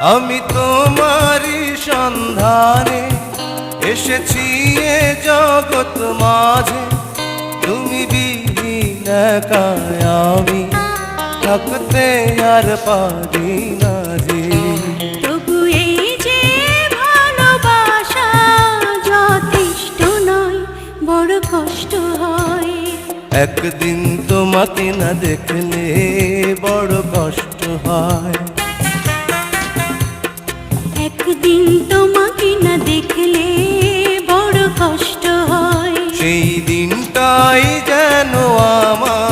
আমি তোমারই সন্ধানে এসেছি এ জগৎ মাঝে, তুমি বিহীন একাই আমি থাকতে আর পারি না যে। তবু এই যে ভালোবাসা যথেষ্ট নয়, বড় কষ্ট হয়। একদিন তোমাকে না দেখলে বড় কষ্ট হয়। একদিন তোমাকে না দেখলে বড় কষ্ট হয়। সেই দিনটাই যেন আমার